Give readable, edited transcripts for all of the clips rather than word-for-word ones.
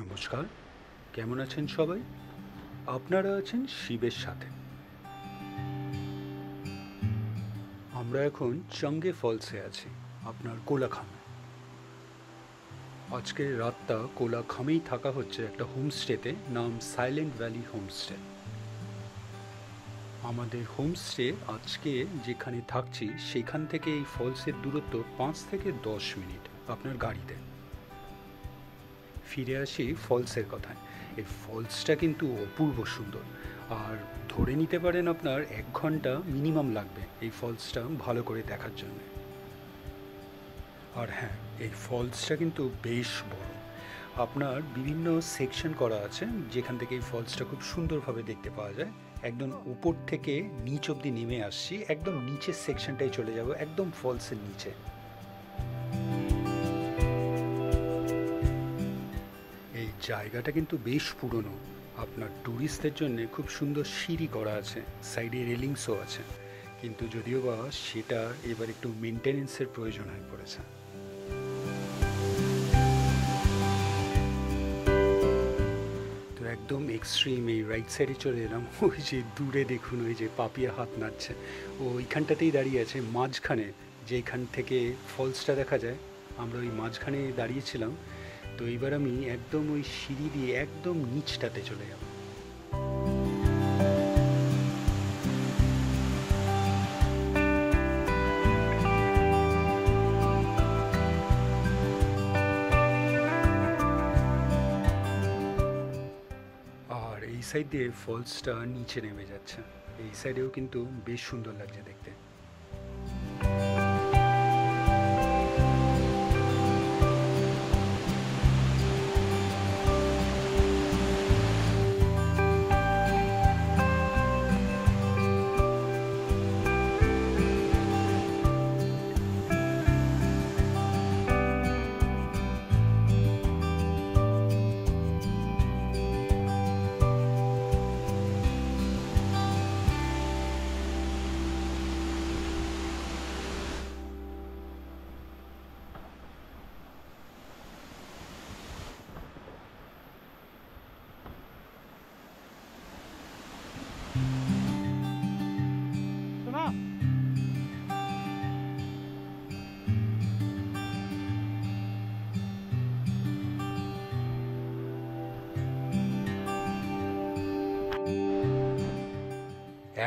নমস্কার, কেমন আছেন সবাই? আপনারা আছেন শিবের সাথে। আমরা এখন চঙ্গে ফলসে আছি, আপনার কোলাখামে। আজকের রাতটা কোলাখামেই থাকা হচ্ছে একটা হোমস্টেতে, নাম সাইলেন্ট ভ্যালি হোমস্টে। আমাদের হোমস্টে আজকে যেখানে থাকছি সেখান থেকে এই ফলসের দূরত্ব 5 থেকে 10 মিনিট আপনার গাড়িতে। ফিরে আসি ফলসের কথায়। এই ফলসটা কিন্তু অপূর্ব সুন্দর, আর ধরে নিতে পারেন আপনার 1 ঘন্টা মিনিমাম লাগবে এই ফলসটা ভালো করে দেখার জন্য। আর হ্যাঁ, এই ফলসটা কিন্তু বেশ বড়। আপনার বিভিন্ন সেকশন করা আছে যেখান থেকে এই ফলসটা খুব সুন্দরভাবে দেখতে পাওয়া যায়। একদম উপর থেকে নিচ অবধি নেমে আসছি, একদম নিচের সেকশনটায় চলে যাব, একদম ফলসের নিচে। এই জায়গাটা কিন্তু বেশ পুরনো। আপনার ট্যুরিস্টদের জন্য খুব সুন্দর সিঁড়ি করা আছে, সাইডে রেলিংসও আছে, কিন্তু যদিও বা সেটা এবার একটু মেনটেনেন্সের প্রয়োজন হয়ে পড়েছে। তো একদম এক্সট্রিম এই রাইট সাইডে চলে এলাম। ওই যে দূরে দেখুন, ওই যে পাপিয়া হাত নাড়ছে, ও ওইখানটাতেই দাঁড়িয়ে আছে মাঝখানে, যেখান থেকে ফলসটা দেখা যায়। আমরা ওই মাঝখানে দাঁড়িয়েছিলাম। তো এইবার আমি একদম ওই সিঁড়ি দিয়ে একদম নিচটাতে চলে যাব। আর এই সাইড দিয়ে ফলসটা নিচে নেমে যাচ্ছে। এই সাইডেও কিন্তু বেশ সুন্দর লাগছে দেখতে। শোনা।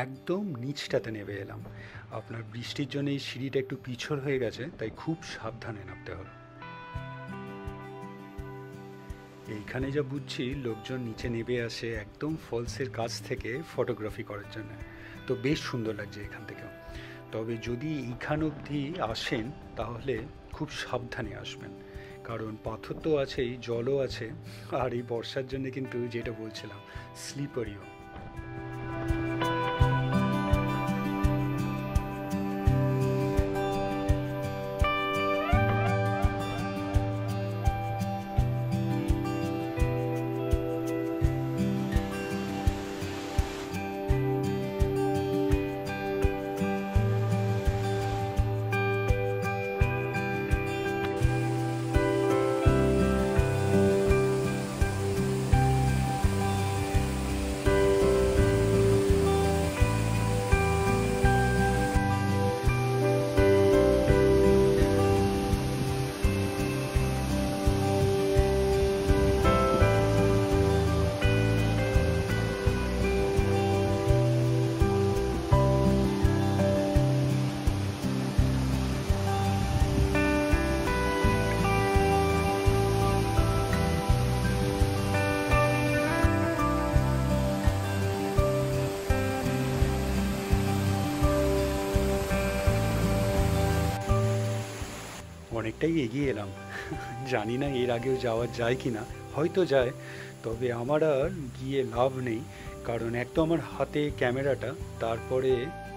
একদম নিচটাতে নেমে এলাম। আপনার বৃষ্টির জন্য এই সিঁড়িটা একটু পিছল হয়ে গেছে, তাই খুব সাবধানে নামতে হলো। এইখানে যা বুঝছি, লোকজন নিচে নেমে আসে একদম ফলসের কাছ থেকে ফটোগ্রাফি করার জন্য। তো বেশ সুন্দর লাগছে এখান থেকেও। তবে যদি এইখান অবধি আসেন তাহলে খুব সাবধানে আসবেন, কারণ পাথর তো আছেই, জলও আছে, আর এই বর্ষার জন্য কিন্তু যেটা বলছিলাম, স্লিপারিও। অনেকটাই এগিয়ে এলাম। জানি না এর আগেও যাওয়া যায় কি না, হয়তো যায়। তবে আমার আর গিয়ে লাভ নেই, কারণ এক তো আমার হাতে ক্যামেরাটা, তারপরে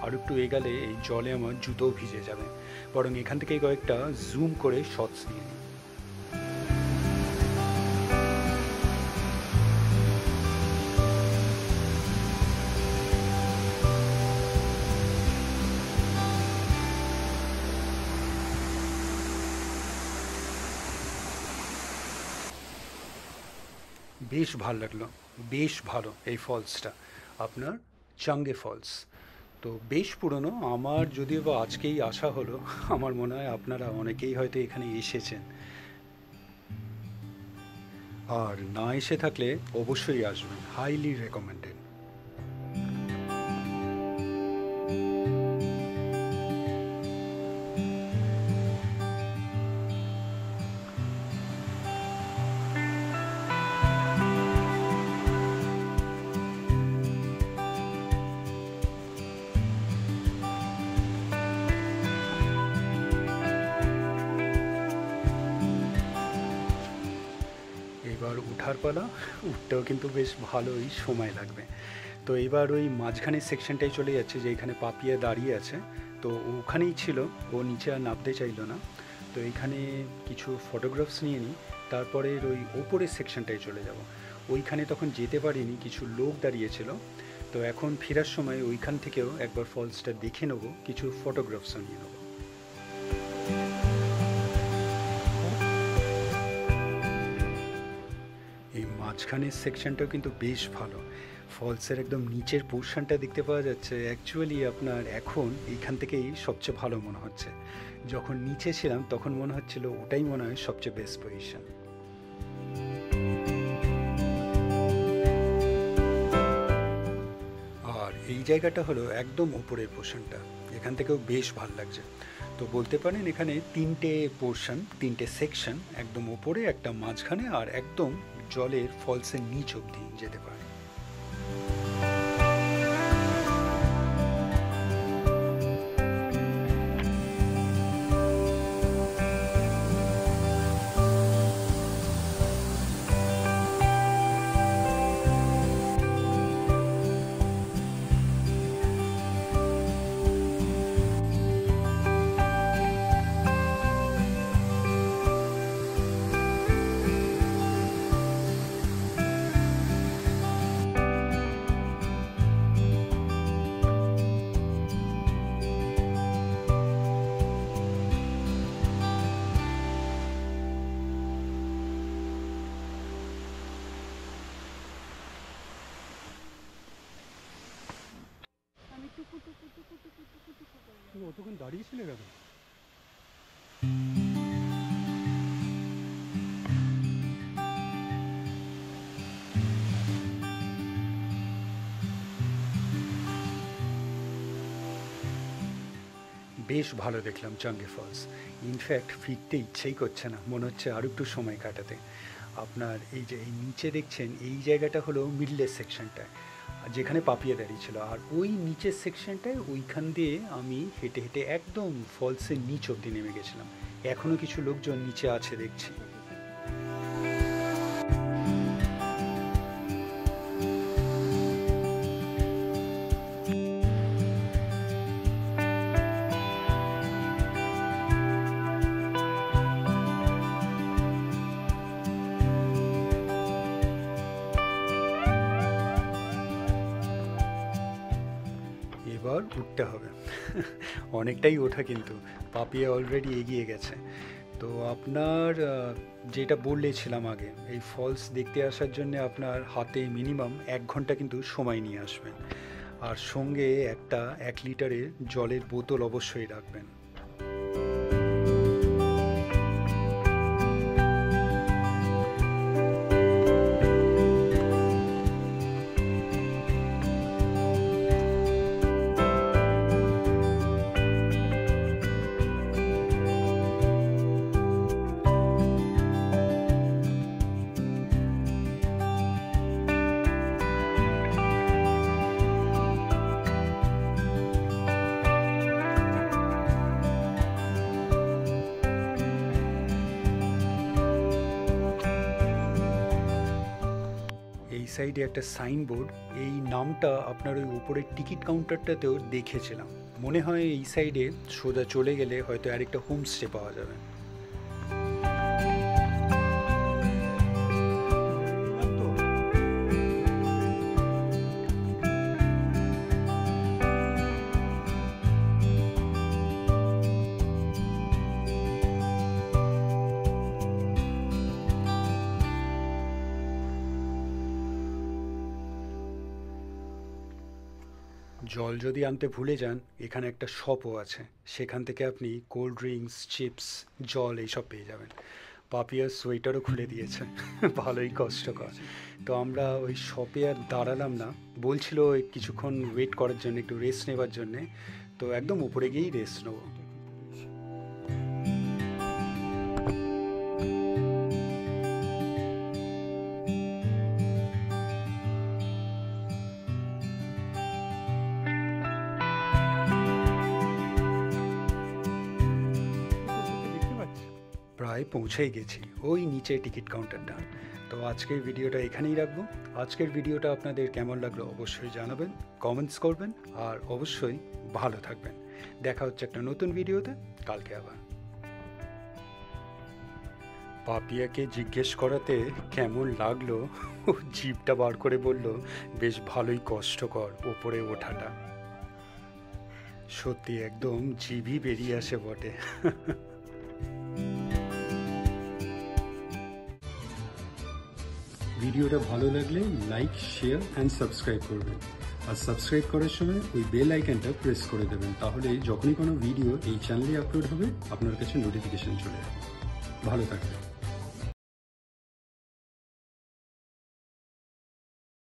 আর একটু এগালে এই জলে আমার জুতোও ভিজে যাবে। বরং এখান থেকে কয়েকটা জুম করে শটস নিয়ে নিই। বেশ ভাল লাগলো, বেশ ভালো এই ফলসটা আপনার, চাঙ্গে ফলস। তো বেশ পুরনো, আমার যদিও বা আজকেই আসা হলো, আমার মনে হয় আপনারা অনেকেই হয়তো এখানে এসেছেন, আর না এসে থাকলে অবশ্যই আসবেন, হাইলি রেকমেন্ডেড। এবার উঠার পালা, উঠতেও কিন্তু বেশ ভালোই সময় লাগবে। তো এবার ওই মাঝখানের সেকশনটাই চলে যাচ্ছে, যে এখানে পাপিয়া দাঁড়িয়ে আছে, তো ওখানেই ছিল, ও নিচে আর নামতে চাইলো না। তো এইখানে কিছু ফটোগ্রাফস নিয়ে নিই, তারপরে ওই ওপরের সেকশনটায় চলে যাব। ওইখানে তখন যেতে পারিনি, কিছু লোক দাঁড়িয়েছিল। তো এখন ফেরার সময় ওইখান থেকেও একবার ফলসটা দেখে নেবো, কিছু ফটোগ্রাফসও নিয়ে নেবো। এই মাঝখানের সেকশনটাও কিন্তু বেশ ভালো, ফলসের একদম নিচের পোর্শনটা দেখতে পাওয়া যাচ্ছে। অ্যাকচুয়ালি আপনার এখন এইখান থেকেই সবচেয়ে ভালো মনে হচ্ছে, যখন নিচে ছিলাম তখন মনে হচ্ছিল ওটাই মনে হয় সবচেয়ে বেস্ট পজিশন। আর এই জায়গাটা হলো একদম উপরের পোর্শনটা, এখান থেকেও বেশ ভালো লাগছে। তো বলতে পারেন এখানে তিনটে পোর্শন, তিনটে সেকশন, একদম উপরে, একটা মাঝখানে, আর একদম জলের ফলসের নিচ অবধি যেতে পারে। অতক্ষণ দাঁড়িয়েছিলে কেন? বেশ ভালো দেখলাম চাঙ্গে ফলস, ইনফ্যাক্ট ফিরতে ইচ্ছেই করছে না, মনে হচ্ছে আর একটু সময় কাটাতে। আপনার এই যে এই নিচে দেখছেন, এই জায়গাটা হলো মিডলের সেকশনটায়, যেখানে পাপিয়া দাঁড়িয়ে ছিল, আর ওই নিচের সেকশনটায় ওইখান দিয়ে আমি হেঁটে হেঁটে একদম ফলসের নিচ অবধি নেমে গেছিলাম। এখনও কিছু লোকজন নিচে আছে দেখছি। এবার উঠতে হবে, অনেকটাই ওঠা কিন্তু, পাপিয়া অলরেডি এগিয়ে গেছে। তো আপনার যেটা বললেছিলাম আগে, এই ফলস দেখতে আসার জন্য আপনার হাতে মিনিমাম 1 ঘন্টা কিন্তু সময় নিয়ে আসবেন, আর সঙ্গে একটা 1 লিটারের জলের বোতল অবশ্যই রাখবেন। এই সাইডে একটা সাইনবোর্ড, এই নামটা আপনার ওই উপরের টিকিট কাউন্টারটাতেও দেখেছিলাম, মনে হয় এই সাইডে সোজা চলে গেলে হয়তো আরেকটা হোমস্টে পাওয়া যাবে। জল যদি আনতে ভুলে যান, এখানে একটা শপও আছে, সেখান থেকে আপনি কোল্ড ড্রিঙ্কস, চিপস, জল এইসব পেয়ে যাবেন। পাপিয়ার সোয়েটারও খুলে দিয়েছে, ভালোই কষ্টকর। তো আমরা ওই শপে আর দাঁড়ালাম না, বলছিল ওই কিছুক্ষণ ওয়েট করার জন্য, একটু রেস্ট নেবার জন্যে। তো একদম উপরে গিয়েই রেস্ট নেবো। প্রায় পৌঁছেই গেছি, ওই নিচে টিকিট কাউন্টারটা। তো আজকের ভিডিওটা এখানেই রাখবো। আজকের ভিডিওটা আপনাদের কেমন লাগলো অবশ্যই জানাবেন, কমেন্টস করবেন, আর অবশ্যই ভালো থাকবেন। দেখা হচ্ছে একটা নতুন ভিডিওতে কালকে আবার। পাপিয়াকে জিজ্ঞেস করাতে কেমন লাগলো, ও জিভটা বার করে বলল বেশ ভালোই কষ্টকর ওপরে ওঠাটা। সত্যি একদম জিভই বেরিয়ে আসে বটে। ভিডিওটা ভালো লাগলে লাইক, শেয়ার অ্যান্ড সাবস্ক্রাইব করবেন। আর সাবস্ক্রাইব করার সময় ওই বেল আইকনটা প্রেস করে দেবেন, তাহলে যখনই কোনো ভিডিও এই চ্যানেলে আপলোড হবে আপনার কাছে নোটিফিকেশন চলে যাবে। ভালো থাকবেন।